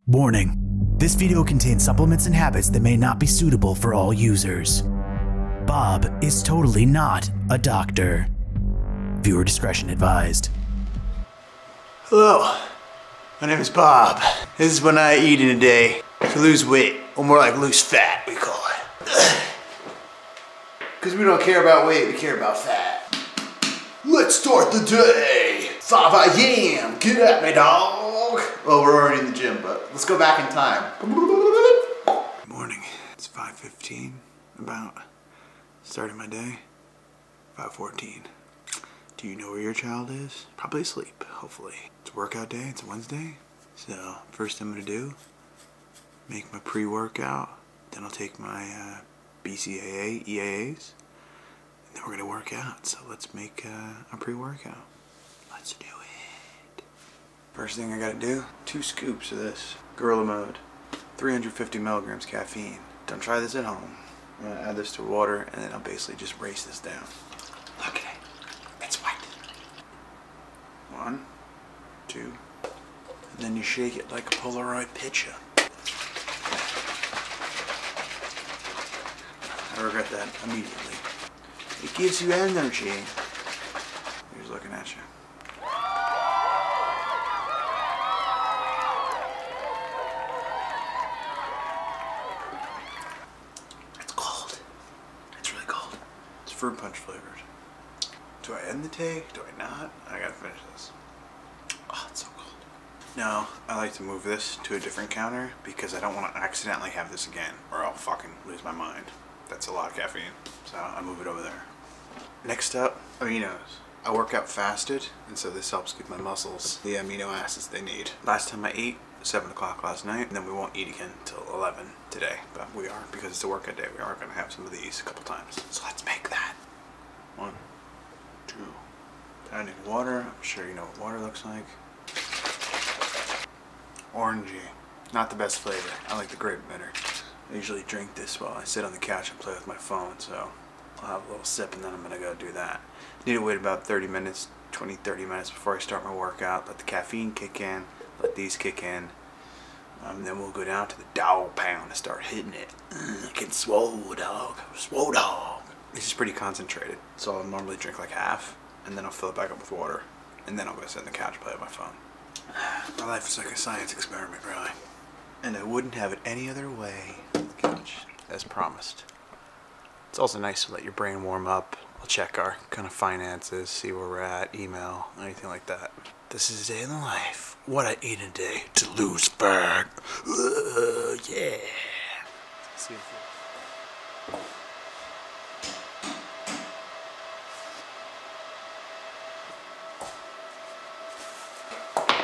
Warning, this video contains supplements and habits that may not be suitable for all users. Bob is totally not a doctor. Viewer discretion advised. Hello, my name is Bob. This is what I eat in a day to lose weight, or more like lose fat, we call it. Because we don't care about weight, we care about fat. Let's start the day. 5 a.m. Get at me, dog. Well, we're already in the gym, but let's go back in time. Good morning. It's 5:15, about starting my day. 5:14. Do you know where your child is? Probably asleep, hopefully. It's workout day, it's Wednesday. So, first thing I'm gonna do, make my pre-workout. Then I'll take my BCAA, EAAs. And then we're gonna work out. So let's make a pre-workout. Let's do it. First thing I gotta do, 2 scoops of this Gorilla Mode. 350 milligrams caffeine. Don't try this at home. I'm gonna add this to water and then I'll basically just race this down. Look at it. It's white. 1, 2, and then you shake it like a Polaroid picture. I regret that immediately. It gives you energy. He's looking at you. It's cold. It's really cold. It's fruit punch flavored. Do I end the take? Do I not? I gotta finish this. Oh, it's so cold. No, I like to move this to a different counter because I don't want to accidentally have this again or I'll fucking lose my mind. That's a lot of caffeine, so I move it over there. Next up, Aminos. I work out fasted, and so this helps give my muscles the amino acids they need. Last time I ate, 7 o'clock last night, and then we won't eat again until 11 today. But we are, because it's a workout day, we are going to have some of these a couple times. So let's make that. 1, 2. Adding water. I'm sure you know what water looks like. Orangey. Not the best flavor. I like the grape better. I usually drink this while I sit on the couch and play with my phone, so I'll have a little sip and then I'm going to go do that. Need to wait about 30 minutes, 20-30 minutes before I start my workout. Let the caffeine kick in, let these kick in. Then we'll go down to the dog pound and start hitting it. Get swole, dog. Swole, dog. This is pretty concentrated, so I'll normally drink like half, and then I'll fill it back up with water, and then I'll go sit on the couch and play with my phone. My life is like a science experiment, really. And I wouldn't have it any other way on the couch, as promised. It's also nice to let your brain warm up. I'll check our kind of finances, see where we're at, email, anything like that. This is a day in the life. What I eat in a day to lose fat. Yeah. Let's see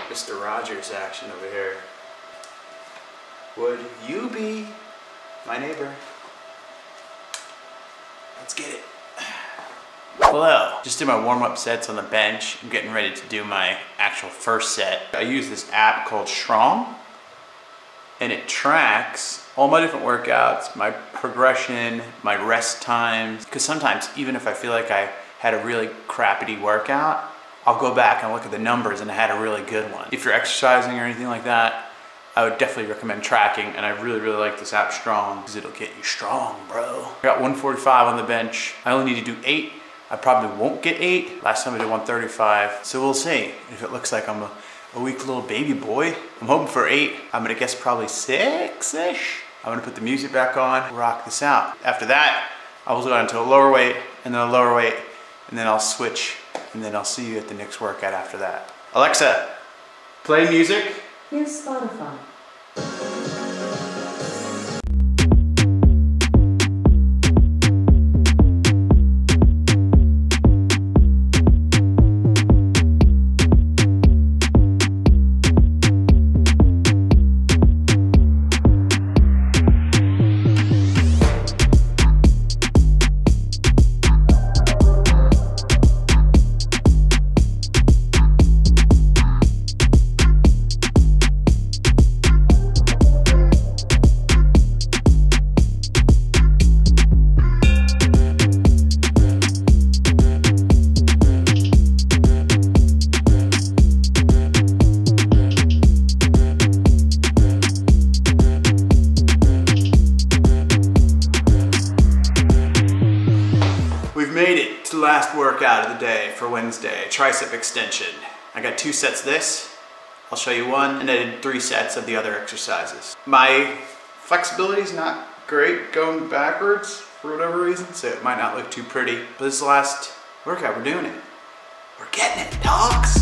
Mr. Rogers action over here. Would you be my neighbor? Let's get it. Hello. Just did my warm-up sets on the bench. I'm getting ready to do my actual first set. I use this app called Strong, and it tracks all my different workouts, my progression, my rest times. Because sometimes, even if I feel like I had a really crappy workout, I'll go back and look at the numbers and I had a really good one. If you're exercising or anything like that, I would definitely recommend tracking, and I really like this app Strong because it'll get you strong, bro. I got 145 on the bench. I only need to do 8. I probably won't get 8. Last time I did 135, so we'll see. If it looks like I'm a weak little baby boy, I'm hoping for 8. I'm gonna guess probably 6-ish. I'm gonna put the music back on, rock this out. After that, I will go down to a lower weight, and then a lower weight, and then I'll switch, and then I'll see you at the next workout after that. Alexa, play music. Here's Spotify. last workout of the day for Wednesday, tricep extension. I got 2 sets of this. I'll show you one, and I did 3 sets of the other exercises. My flexibility is not great going backwards for whatever reason, so it might not look too pretty. But this is the last workout, we're doing it. We're getting it, dogs.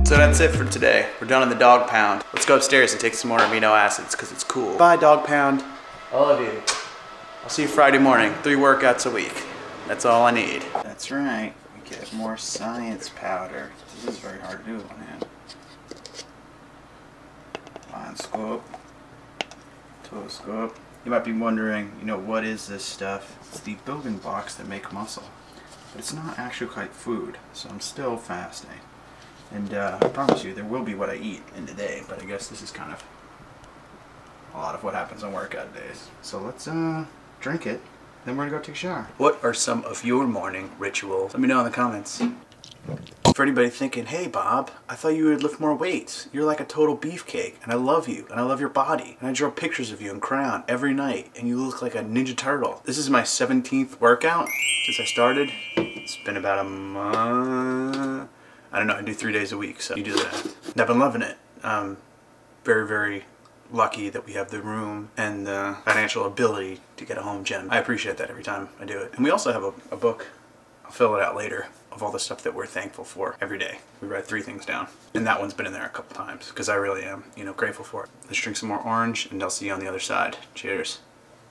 So that's it for today. We're done in the dog pound. Let's go upstairs and take some more amino acids because it's cool. Bye, dog pound. I love you. I'll see you Friday morning. 3 workouts a week. That's all I need. That's right. We get more science powder. This is very hard to do with one hand. Line scope. Toe scope. You might be wondering, what is this stuff? It's the building blocks that make muscle. But it's not actually quite food, so I'm still fasting. And I promise you, there will be what I eat in the day, but I guess this is kind of a lot of what happens on workout days. So let's drink it, then we're gonna go take a shower. What are some of your morning rituals? Let me know in the comments. For anybody thinking, hey Bob, I thought you would lift more weights. You're like a total beefcake, and I love you, and I love your body. And I draw pictures of you in crayon every night, and you look like a Ninja Turtle. This is my 17th workout since I started. It's been about a month. I don't know, I do 3 days a week, so you do that. And I've been loving it. Very, very lucky that we have the room and the financial ability to get a home gym. I appreciate that every time I do it. And we also have a book, I'll fill it out later, of all the stuff that we're thankful for every day. We write 3 things down. And that one's been in there a couple times, because I really am, grateful for it. Let's drink some more orange, and I'll see you on the other side. Cheers.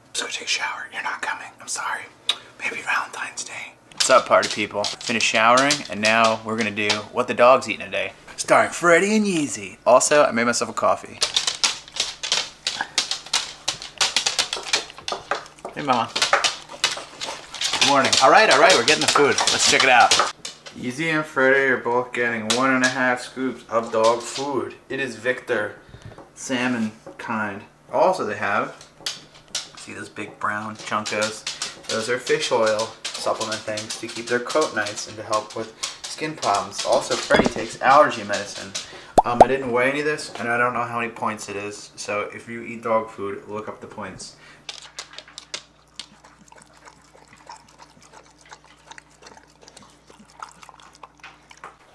Let's go take a shower. You're not coming. I'm sorry. Maybe Valentine's Day. What's up, party people? Finished showering, and now we're gonna do what the dog's eating today. Starring Freddie and Yeezy. Also, I made myself a coffee. Hey, Mom. Good morning. All right, we're getting the food. Let's check it out. Yeezy and Freddie are both getting 1.5 scoops of dog food. It is Victor salmon kind. Also, they have, see those big brown chunkos? Those are fish oil supplement things to keep their coat nice and to help with skin problems. Also, Freddie takes allergy medicine. I didn't weigh any of this, and I don't know how many points it is, so if you eat dog food, look up the points.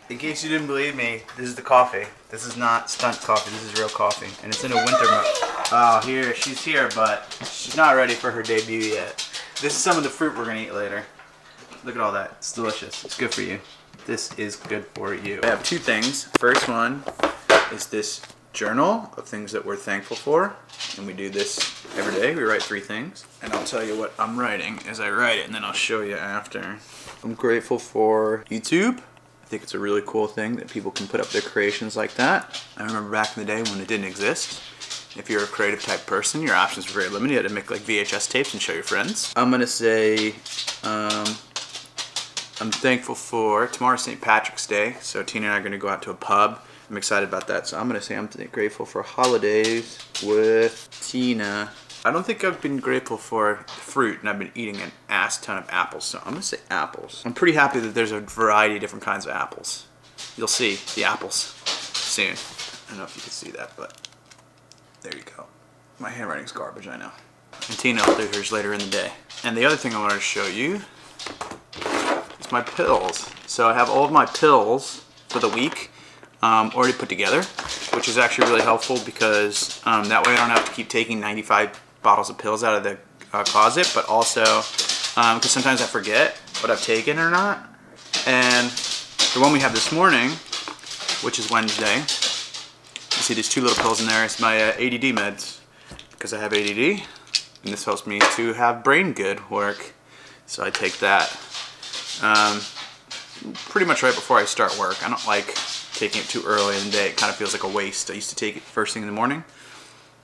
In case you didn't believe me, this is the coffee. This is not stunt coffee, this is real coffee. And it's in a winter mode. Oh, she's here, but she's not ready for her debut yet. This is some of the fruit we're gonna eat later. Look at all that, it's delicious, it's good for you. This is good for you. I have 2 things. First one is this journal of things that we're thankful for. And we do this every day, we write 3 things. And I'll tell you what I'm writing as I write it, and then I'll show you after. I'm grateful for YouTube. I think it's a really cool thing that people can put up their creations like that. I remember back in the day when it didn't exist. If you're a creative type person, your options were very limited. You had to make like VHS tapes and show your friends. I'm gonna say, I'm thankful for, tomorrow's St. Patrick's Day, so Tina and I are gonna go out to a pub. I'm excited about that, so I'm gonna say I'm grateful for holidays with Tina. I don't think I've been grateful for fruit, and I've been eating an ass ton of apples, so I'm gonna say apples. I'm pretty happy that there's a variety of different kinds of apples. You'll see the apples soon. I don't know if you can see that, but there you go. My handwriting's garbage, I know. And Tina will do hers later in the day. And the other thing I wanted to show you is my pills. So I have all of my pills for the week already put together, which is actually really helpful because that way I don't have to keep taking 95 bottles of pills out of the closet, but also because sometimes I forget what I've taken or not. And the one we have this morning, which is Wednesday, you see there's 2 little pills in there. It's my ADD meds because I have ADD, and this helps me to have brain good work. So I take that pretty much right before I start work. I don't like taking it too early in the day. It kind of feels like a waste. I used to take it first thing in the morning.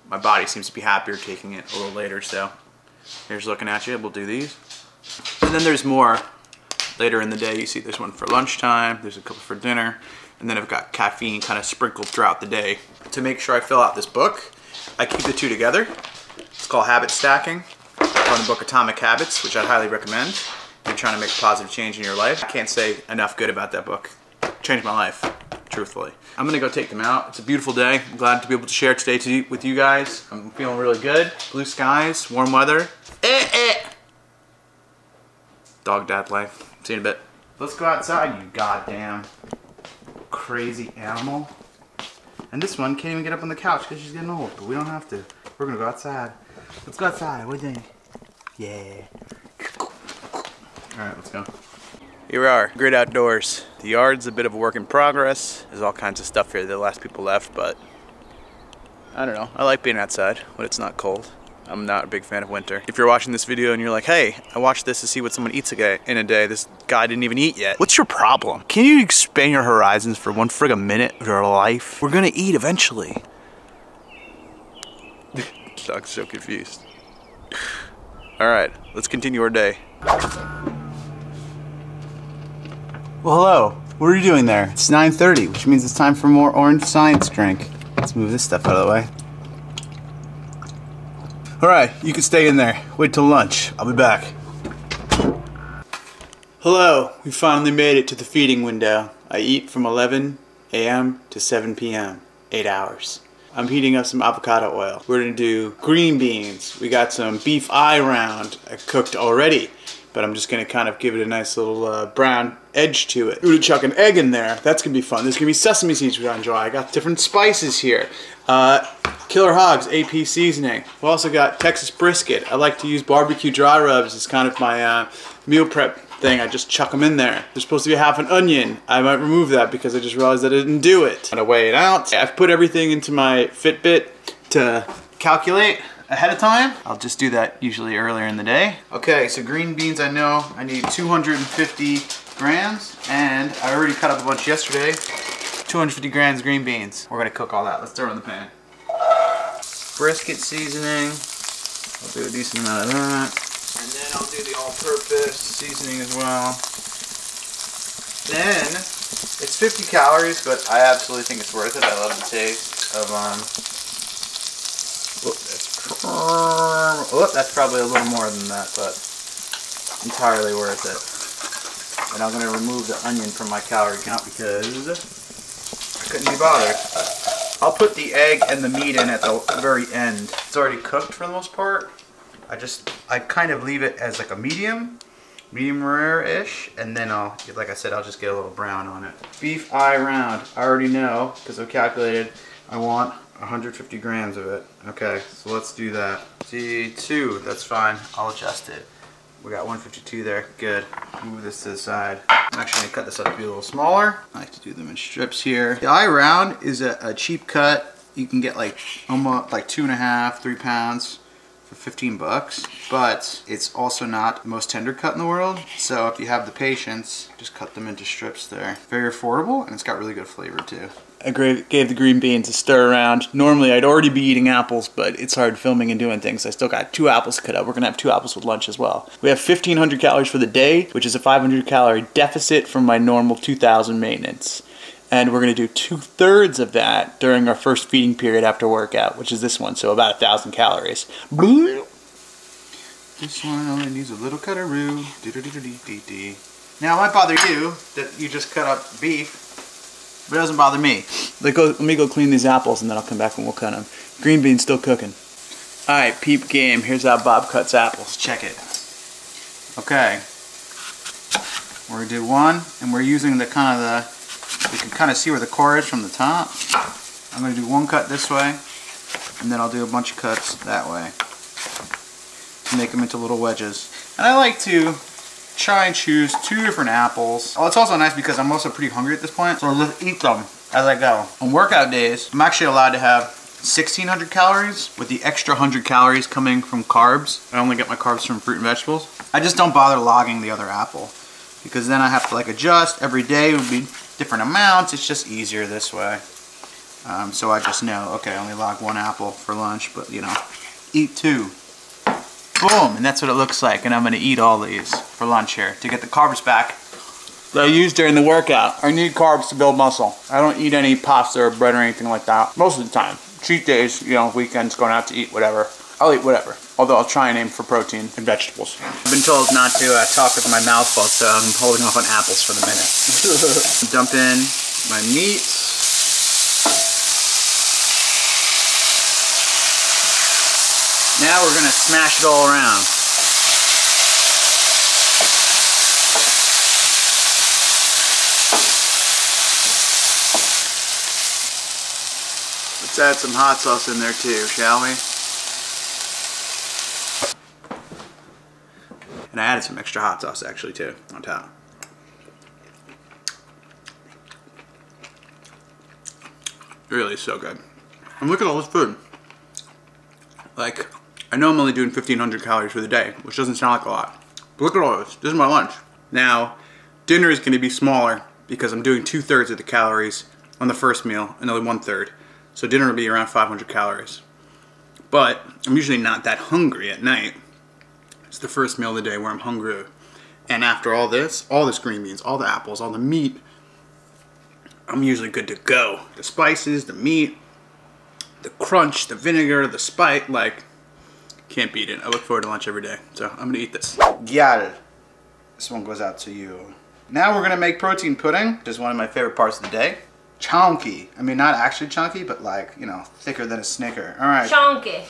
My body seems to be happier taking it a little later, so here's looking at you. We'll do these. And then there's more later in the day. You see there's one for lunchtime, there's a couple for dinner, and then I've got caffeine kind of sprinkled throughout the day. To make sure I fill out this book, I keep the 2 together. It's called habit stacking. from the book Atomic Habits, which I'd highly recommend if you're trying to make a positive change in your life. I can't say enough good about that book. Changed my life, truthfully. I'm gonna go take them out. It's a beautiful day. I'm glad to be able to share today with you guys. I'm feeling really good. Blue skies, warm weather. Dog dad life. See you in a bit. Let's go outside, you goddamn crazy animal. And this one can't even get up on the couch because she's getting old, but we don't have to. We're gonna go outside. Let's go outside, what do you think? Yeah. Alright, let's go. Here we are, great outdoors. The yard's a bit of a work in progress. There's all kinds of stuff here that the last people left, but I don't know. I like being outside when it's not cold. I'm not a big fan of winter. If you're watching this video and you're like, hey, I watched this to see what someone eats in a day. This guy didn't even eat yet. What's your problem? Can you expand your horizons for one friggin' minute of your life? We're gonna eat eventually. Dog's so confused. All right, let's continue our day. Well, hello. What are you doing there? It's 9:30, which means it's time for more orange science drink. Let's move this stuff out of the way. All right, you can stay in there. Wait till lunch. I'll be back. Hello, we finally made it to the feeding window. I eat from 11 a.m. to 7 p.m. 8 hours. I'm heating up some avocado oil. We're gonna do green beans. We got some beef eye round cooked already, but I'm just gonna kind of give it a nice little brown edge to it. We're gonna chuck an egg in there. That's gonna be fun. There's gonna be sesame seeds we enjoy. I got different spices here. Killer Hogs AP seasoning. We also got Texas brisket. I like to use barbecue dry rubs as kind of my meal prep thing. I just chuck them in there. There's supposed to be half an onion. I might remove that because I just realized that I didn't do it. I'm gonna weigh it out. I've put everything into my Fitbit to calculate ahead of time. I'll just do that usually earlier in the day. Okay, so green beans, I know I need 250 grams, and I already cut up a bunch yesterday. 250 grams green beans. We're gonna cook all that. Let's throw it in the pan. Brisket seasoning. I'll do a decent amount of that. And then I'll do the all-purpose seasoning as well. Then, it's 50 calories, but I absolutely think it's worth it. I love the taste of, that's probably a little more than that, but entirely worth it. And I'm gonna remove the onion from my calorie count because I couldn't be bothered. I'll put the egg and the meat in at the very end. It's already cooked for the most part. I kind of leave it as like a medium rare-ish, and then like I said, I'll just get a little brown on it. Beef eye round. I already know, because I've calculated, I want 150 grams of it. Okay, so let's do that. See, 2, that's fine. I'll adjust it. We got 152 there, good. Move this to the side. I'm actually gonna cut this up to be a little smaller. I like to do them in strips here. The eye round is a cheap cut. You can get like almost like 2.5, 3 pounds for 15 bucks, but it's also not the most tender cut in the world. So if you have the patience, just cut them into strips there. Very affordable, and it's got really good flavor too. I gave the green beans a stir around. Normally I'd already be eating apples, but it's hard filming and doing things. I still got 2 apples cut up. We're gonna have 2 apples with lunch as well. We have 1,500 calories for the day, which is a 500 calorie deficit from my normal 2,000 maintenance. And we're gonna do 2/3 of that during our first feeding period after workout, which is this one, so about 1,000 calories. This one only needs a little cutaroo. Now it might bother you that you just cut up beef, but it doesn't bother me. Let me go clean these apples and then I'll come back and we'll cut them. Green beans still cooking. Alright, peep game. Here's how Bob cuts apples. Check it. Okay. We're gonna do one, and we're using the you can kind of see where the core is from the top. I'm gonna do one cut this way, and then I'll do a bunch of cuts that way to make them into little wedges. And I like to try and choose 2 different apples. Oh, it's also nice because I'm also pretty hungry at this point, so I'll just eat them as I go. On workout days, I'm actually allowed to have 1,600 calories with the extra 100 calories coming from carbs. I only get my carbs from fruit and vegetables. I just don't bother logging the other apple because then I have to like adjust every day. It would be different amounts. It's just easier this way. So I just know, okay, I only log 1 apple for lunch, but you know, eat 2. Boom, and that's what it looks like, and I'm gonna eat all these for lunch here to get the carbs back that I use during the workout. I need carbs to build muscle. I don't eat any pasta or bread or anything like that most of the time. Cheat days, you know, weekends, going out to eat, whatever. I'll eat whatever. Although I'll try and aim for protein and vegetables. I've been told not to talk with my mouth full, so I'm holding off on apples for the minute. Dump in my meat. Now we're gonna smash it all around. Let's add some hot sauce in there too, shall we? And I added some extra hot sauce actually too, on top. Really so good. And look at all this food. Like, I know I'm only doing 1,500 calories for the day, which doesn't sound like a lot. But look at all this. This is my lunch. Now, dinner is going to be smaller because I'm doing 2/3 of the calories on the first meal and only 1/3. So dinner will be around 500 calories. But I'm usually not that hungry at night. It's the first meal of the day where I'm hungry. And after all this green beans, all the apples, all the meat, I'm usually good to go. The spices, the meat, the crunch, the vinegar, the spice, like, can't beat it. I look forward to lunch every day. So I'm gonna eat this. Gyal. This one goes out to you. Now we're gonna make protein pudding, which is one of my favorite parts of the day. Chunky. I mean, not actually chunky, but like, you know, thicker than a Snicker. All right. Chunky.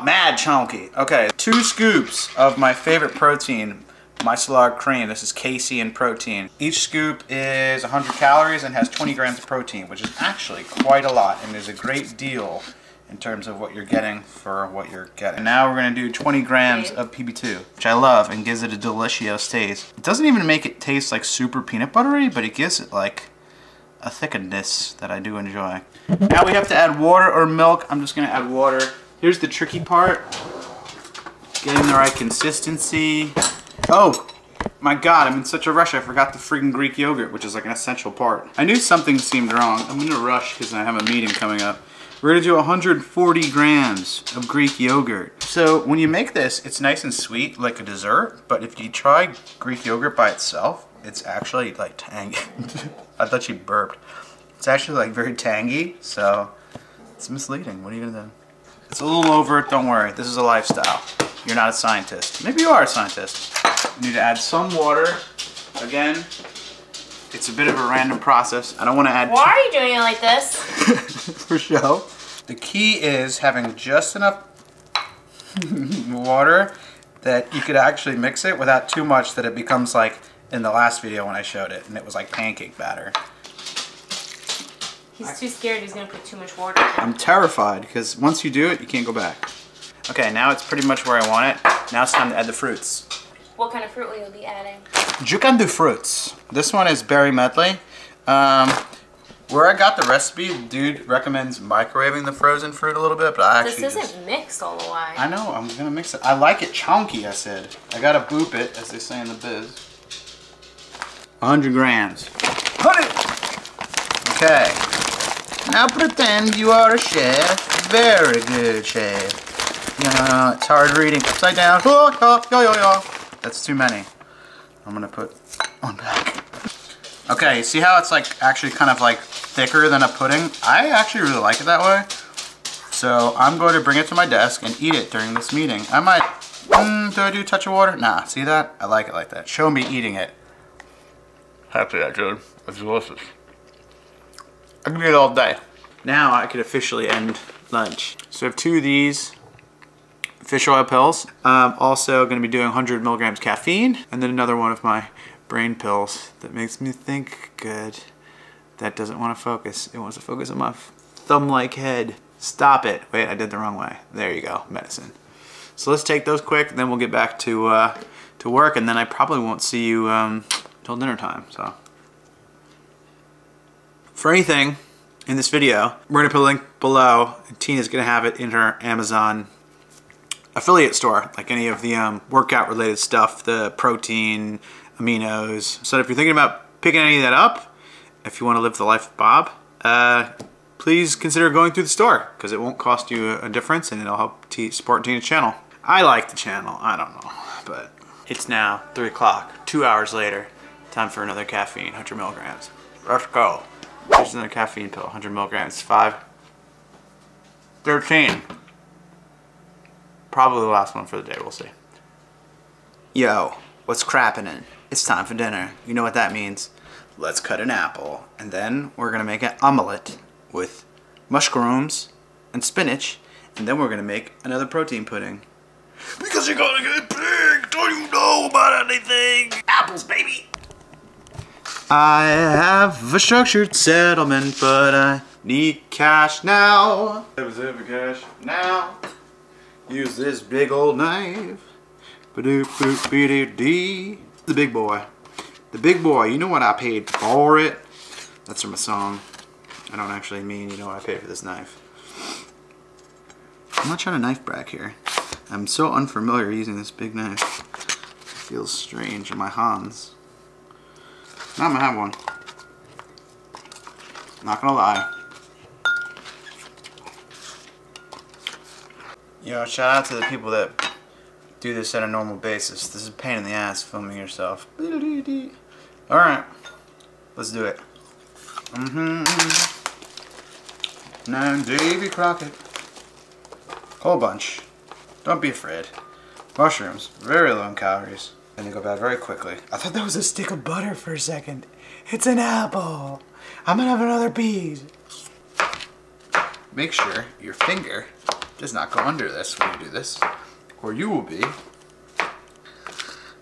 Mad chunky. Okay, 2 scoops of my favorite protein, micellar cream. This is casein protein. Each scoop is 100 calories and has 20 grams of protein, which is actually quite a lot, and is a great deal in terms of what you're getting for what you're getting. And now we're gonna do 20 grams of PB2, which I love and gives it a delicious taste. It doesn't even make it taste like super peanut buttery, but it gives it like a thickness that I do enjoy. Now we have to add water or milk. I'm just gonna add water. Here's the tricky part. Getting the right consistency. Oh my God, I'm in such a rush. I forgot the freaking Greek yogurt, which is like an essential part. I knew something seemed wrong. I'm gonna rush because I have a meeting coming up. We're gonna do 140 grams of Greek yogurt. So when you make this, it's nice and sweet like a dessert, but if you try Greek yogurt by itself, it's actually like tangy. I thought she burped. It's actually like very tangy, so it's misleading. What are you gonna do? It's a little over, don't worry. This is a lifestyle. You're not a scientist. Maybe you are a scientist. You need to add some water. Again, it's a bit of a random process. I don't want to add. Why are you doing it like this? For show. The key is having just enough water that you could actually mix it without too much that it becomes like in the last video when I showed it, and it was like pancake batter. He's too scared he's gonna put too much water. I'm terrified because once you do it, you can't go back. Okay, now it's pretty much where I want it. Now it's time to add the fruits. What kind of fruit will you be adding? You can do fruits. This one is berry medley. Where I got the recipe, the dude recommends microwaving the frozen fruit a little bit, but I actually This isn't mixed all the way. I know, I'm gonna mix it. I like it chunky, I said. I gotta boop it, as they say in the biz. 100 grams. Put it! Okay. Now pretend you are a chef. Very good, chef. Yeah, it's hard reading. Upside down. Oh, oh, yo, yo, yo. That's too many. I'm gonna put one back. Okay, see how it's like actually kind of like thicker than a pudding? I actually really like it that way. So I'm going to bring it to my desk and eat it during this meeting. I might, do I do a touch of water? Nah, see that? I like it like that. Show me eating it. Happy that good. It's delicious. I can eat it all day. Now I could officially end lunch. So I have 2 of these fish oil pills. Also going to be doing 100 milligrams caffeine, and then another one of my brain pills that makes me think good. That doesn't want to focus. It wants to focus on my thumb-like head. Stop it. Wait, I did the wrong way. There you go, medicine. So let's take those quick, then we'll get back to work, and then I probably won't see you till dinner time. So for anything in this video, we're gonna put a link below, and Tina's gonna have it in her Amazon affiliate store, like any of the workout related stuff, the protein, aminos. So if you're thinking about picking any of that up, if you want to live the life of Bob, please consider going through the store, because it won't cost you a difference and it'll help support Tina's channel. I like the channel, I don't know, but it's now 3 o'clock, 2 hours later, time for another caffeine, 100 milligrams. Let's go. Here's another caffeine pill, 100 milligrams, 5, 13. Probably the last one for the day, we'll see. Yo, what's crappin'? It's time for dinner. You know what that means. Let's cut an apple. And then we're gonna make an omelet with mushrooms and spinach. And then we're gonna make another protein pudding. Because you're gonna get big! Don't you know about anything? Apples, baby! I have a structured settlement, but I need cash now. Cash now. Use this big old knife. The big boy. The big boy. You know what I paid for it? That's from a song. I don't actually mean you know what I paid for this knife. I'm not trying to knife brag here. I'm so unfamiliar using this big knife. It feels strange in my hands. Now I'm gonna have one. Not gonna lie. Yo, shout out to the people that do this on a normal basis. This is a pain in the ass filming yourself. Alright, let's do it. Now Davy Crockett. Whole bunch. Don't be afraid. Mushrooms, very low in calories. And they go bad very quickly. I thought that was a stick of butter for a second. It's an apple. I'm gonna have another piece. Make sure your finger does not go under this when you do this, or you will be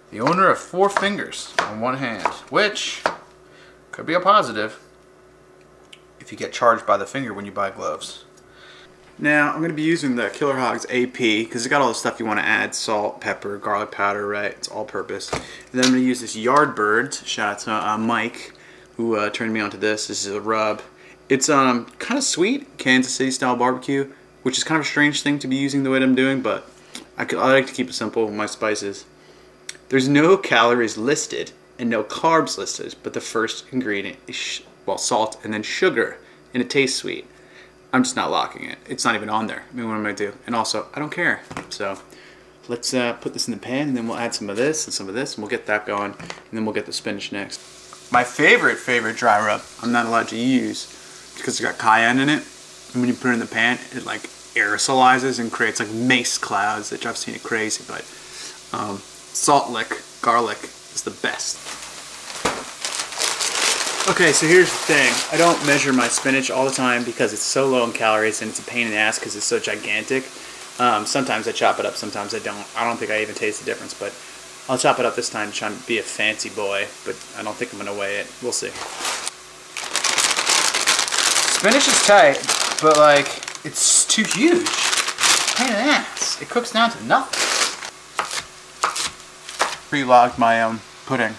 the owner of 4 fingers on one hand, which could be a positive if you get charged by the finger when you buy gloves. Now, I'm going to be using the Killer Hogs AP because it's got all the stuff you want to add: salt, pepper, garlic powder, right? It's all purpose. And then I'm going to use this Yardbirds. Shout out to Mike, who turned me onto this. This is a rub. It's kind of sweet, Kansas City style barbecue, which is kind of a strange thing to be using the way that I'm doing, but I like to keep it simple with my spices. There's no calories listed and no carbs listed, but the first ingredient is salt and then sugar, and it tastes sweet. I'm just not locking it. It's not even on there. I mean, what am I gonna do? And also, I don't care. So let's put this in the pan, and then we'll add some of this and some of this, and we'll get that going, and then we'll get the spinach next. My favorite dry rub I'm not allowed to use because it's got cayenne in it. And when you put it in the pan, it like aerosolizes and creates like mace clouds, which I've seen it crazy, but salt lick garlic is the best. Okay, so here's the thing. I don't measure my spinach all the time because it's so low in calories and it's a pain in the ass because it's so gigantic. Sometimes I chop it up, sometimes I don't. I don't think I even taste the difference, but I'll chop it up this time to try and be a fancy boy, but I don't think I'm going to weigh it. We'll see. Spinach is tight, but like, it's too huge. Pain in the ass. It cooks down to nothing. Pre-logged my pudding.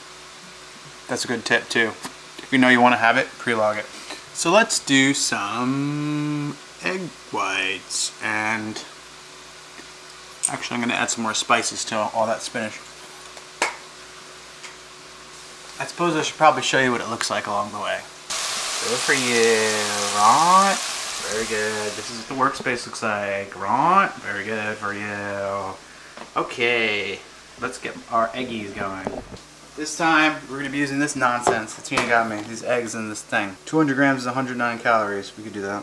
That's a good tip too. If you know you want to have it, pre-log it. So let's do some egg whites, and actually I'm going to add some more spices to all that spinach. I suppose I should probably show you what it looks like along the way. Good for you, right? Very good. This is what the workspace looks like, right? Very good for you. Okay, let's get our eggies going. This time, we're going to be using this nonsense that Tina got me, these eggs in this thing. 200 grams is 109 calories. We could do that.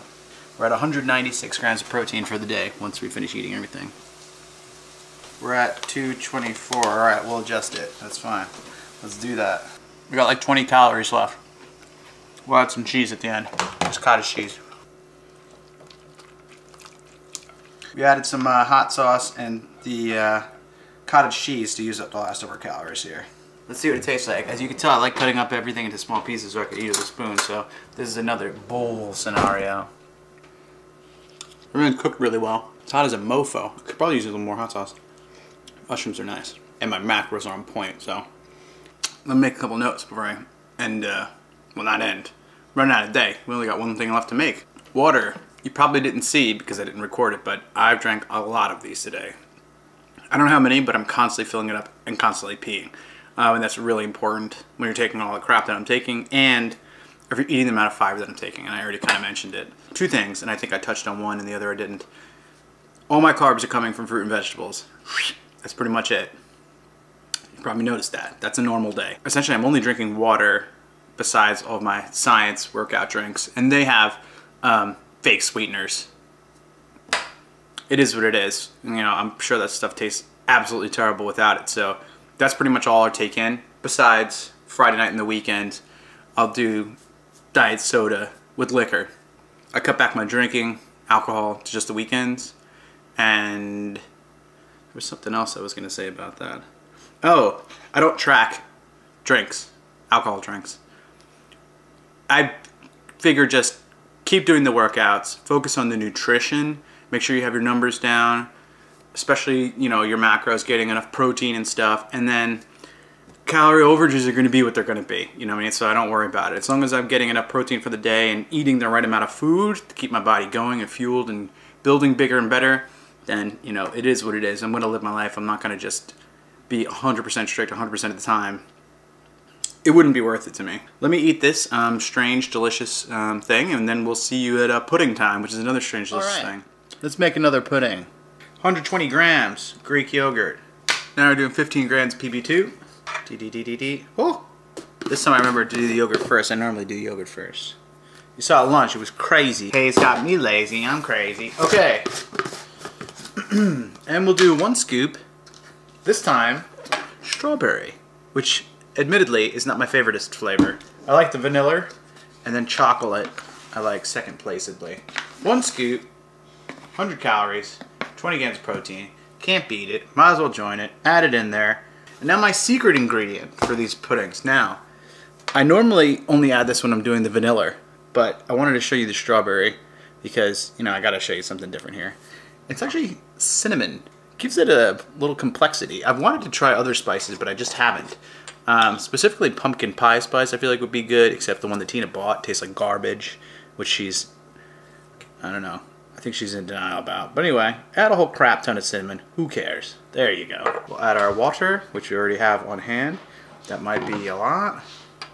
We're at 196 grams of protein for the day once we finish eating everything. We're at 224. Alright, we'll adjust it. That's fine. Let's do that. We got like 20 calories left. We'll add some cheese at the end. Just cottage cheese. We added some hot sauce and the cottage cheese to use up the last of our calories here. Let's see what it tastes like. As you can tell, I like cutting up everything into small pieces so I can eat it with a spoon, so this is another bowl scenario. Everything cooked really well. It's hot as a mofo. Could probably use a little more hot sauce. Mushrooms are nice. And my macros are on point, so. Let me make a couple notes before I end, well, not end. Run out of day. We only got one thing left to make. Water. You probably didn't see because I didn't record it, but I've drank a lot of these today. I don't know how many, but I'm constantly filling it up and constantly peeing. And that's really important when you're taking all the crap that I'm taking, and if you're eating the amount of fiber that I'm taking, and I already kind of mentioned it. 2 things, and I think I touched on one and the other I didn't. All my carbs are coming from fruit and vegetables. That's pretty much it. You probably noticed that. That's a normal day. Essentially, I'm only drinking water besides all of my science workout drinks, and they have fake sweeteners. it is what it is. You know, I'm sure that stuff tastes absolutely terrible without it. So that's pretty much all I take in. Besides Friday night and the weekend, I'll do diet soda with liquor. I cut back my drinking alcohol to just the weekends. And there was something else I was going to say about that. Oh, I don't track drinks, alcohol drinks. I figure just keep doing the workouts, focus on the nutrition, make sure you have your numbers down, especially, you know, your macros, getting enough protein and stuff, and then calorie overages are going to be what they're going to be, you know what I mean? So I don't worry about it. As long as I'm getting enough protein for the day and eating the right amount of food to keep my body going and fueled and building bigger and better, then, you know, it is what it is. I'm going to live my life. I'm not going to just be 100% strict 100% of the time. It wouldn't be worth it to me. Let me eat this strange, delicious thing, and then we'll see you at pudding time, which is another strange, delicious thing. Let's make another pudding. 120 grams Greek yogurt. Now we're doing 15 grams PB2. Oh! This time I remember to do the yogurt first. I normally do yogurt first. You saw at lunch, it was crazy. Hey, it's got me lazy, I'm crazy. Okay. And we'll do 1 scoop, this time, strawberry, which admittedly is not my favoriteest flavor. I like the vanilla, and then chocolate I like second placeedly. 1 scoop, 100 calories, 20 grams of protein. Can't beat it, might as well join it, add it in there. And now my secret ingredient for these puddings. Now, I normally only add this when I'm doing the vanilla, but I wanted to show you the strawberry because, you know, I gotta show you something different here. It's actually cinnamon. Gives it a little complexity. I've wanted to try other spices, but I just haven't. Specifically pumpkin pie spice I feel like would be good, except the one that Tina bought tastes like garbage, which she's, I don't know, I think she's in denial about. But anyway, add a whole crap ton of cinnamon. Who cares? There you go. We'll add our water, which we already have on hand. That might be a lot.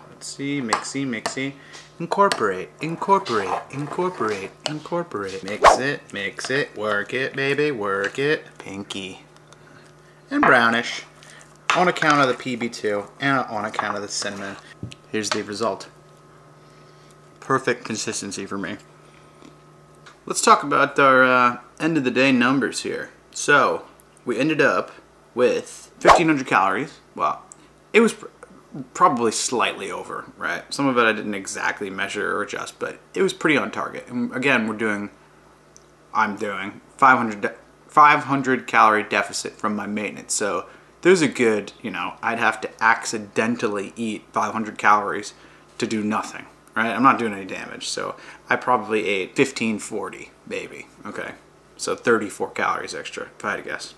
Let's see, mixy, mixy. Incorporate, incorporate, incorporate, incorporate. Mix it, work it, baby, work it. Pinky. And brownish. On account of the PB2 and on account of the cinnamon. Here's the result. Perfect consistency for me. Let's talk about our end of the day numbers here. So, we ended up with 1,500 calories. Well, it was probably slightly over, right? Some of it I didn't exactly measure or adjust, but it was pretty on target. And again, I'm doing 500 calorie deficit from my maintenance. So there's a good, you know, I'd have to accidentally eat 500 calories to do nothing, right? I'm not doing any damage. So I probably ate 1540, maybe. Okay. So 34 calories extra, if I had to guess.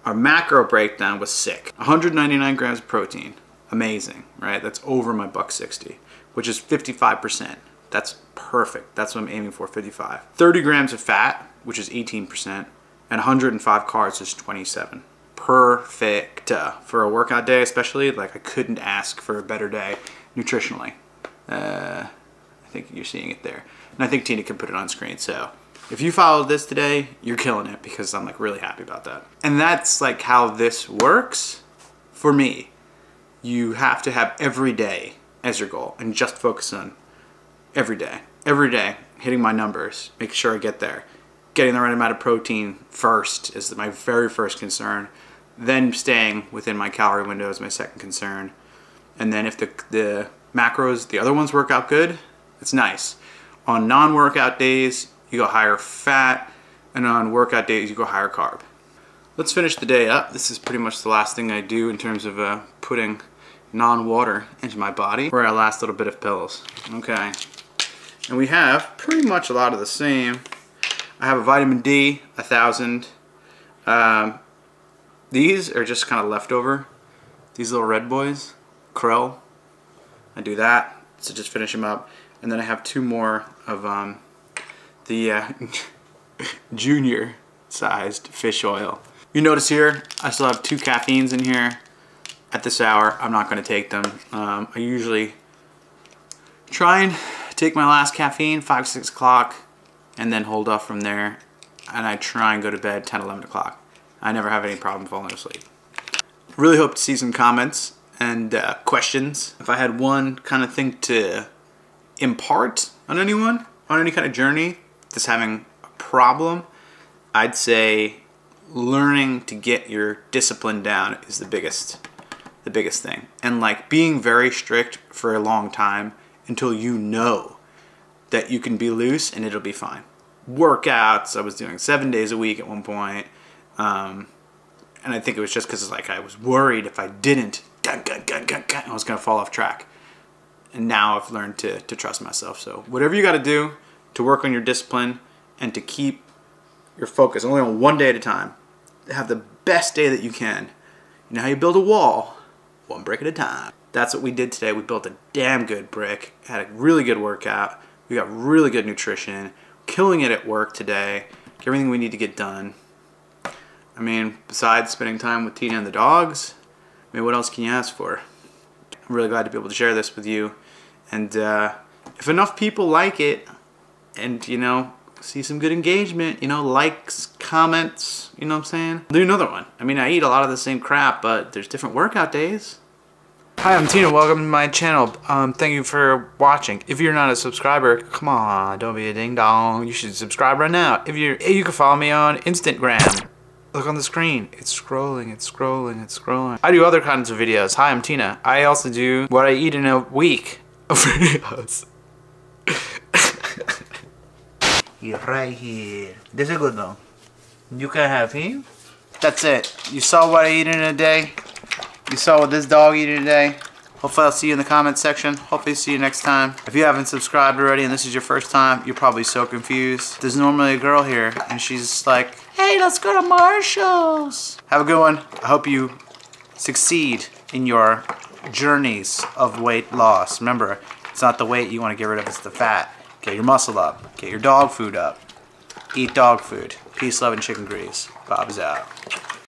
Our macro breakdown was sick. 199 grams of protein. Amazing, right? That's over my $1.60, which is 55%. That's perfect. That's what I'm aiming for, 55. 30 grams of fat, which is 18%, and 105 carbs is 27. Perfect. For a workout day especially, like I couldn't ask for a better day nutritionally. I think you're seeing it there. And I think Tina can put it on screen, so if you followed this today, you're killing it because I'm like really happy about that. And that's like how this works for me. You have to have every day as your goal and just focus on every day, hitting my numbers, making sure I get there. Getting the right amount of protein first is my very first concern. Then staying within my calorie window is my second concern. And then if the macros, the other ones work out good, it's nice. On non-workout days, you go higher fat, and on workout days, you go higher carb. Let's finish the day up. This is pretty much the last thing I do in terms of putting non-water into my body for our last little bit of pills. Okay. And we have pretty much a lot of the same. I have a vitamin D, 1,000. These are just kind of leftover. These little red boys, Krill. I do that, so just finish them up. And then I have 2 more of the junior sized fish oil. You notice here, I still have 2 caffeines in here. At this hour, I'm not going to take them. I usually try and take my last caffeine 5, 6 o'clock and then hold off from there. And I try and go to bed 10, 11 o'clock. I never have any problem falling asleep. Really hope to see some comments and questions. If I had one kind of thing to impart on anyone, on any kind of journey that's having a problem, I'd say learning to get your discipline down is the biggest thing. And like being very strict for a long time until you know that you can be loose and it'll be fine. Workouts, I was doing 7 days a week at one point. And I think it was just because like I was worried if I didn't, I was going to fall off track. And now I've learned to trust myself. So whatever you got to do to work on your discipline and to keep your focus only on one day at a time. Have the best day that you can. You know how you build a wall? One brick at a time. That's what we did today. We built a damn good brick. Had a really good workout. We got really good nutrition. Killing it at work today. Everything we need to get done. I mean, besides spending time with Tina and the dogs, I mean, what else can you ask for? I'm really glad to be able to share this with you. And if enough people like it, and you know, see some good engagement, you know, likes, comments, you know what I'm saying? Do another one. I mean, I eat a lot of the same crap, but there's different workout days. Hi, I'm Tina. Welcome to my channel. Thank you for watching. If you're not a subscriber, come on, don't be a ding dong. You should subscribe right now. You can follow me on Instagram. Look on the screen. It's scrolling, it's scrolling, it's scrolling. I do other kinds of videos. Hi, I'm Tina. I also do what I eat in a week of videos. You're right here. This is good though. You can have him. That's it. You saw what I eat in a day. You saw what this dog eat in a day. Hopefully I'll see you in the comments section. Hopefully see you next time. If you haven't subscribed already and this is your first time, you're probably so confused. There's normally a girl here and she's like, hey, let's go to Marshall's. Have a good one. I hope you succeed in your journeys of weight loss. Remember, it's not the weight you want to get rid of, it's the fat. Get your muscle up. Get your dog food up. Eat dog food. Peace, love, and chicken grease. Bob is out.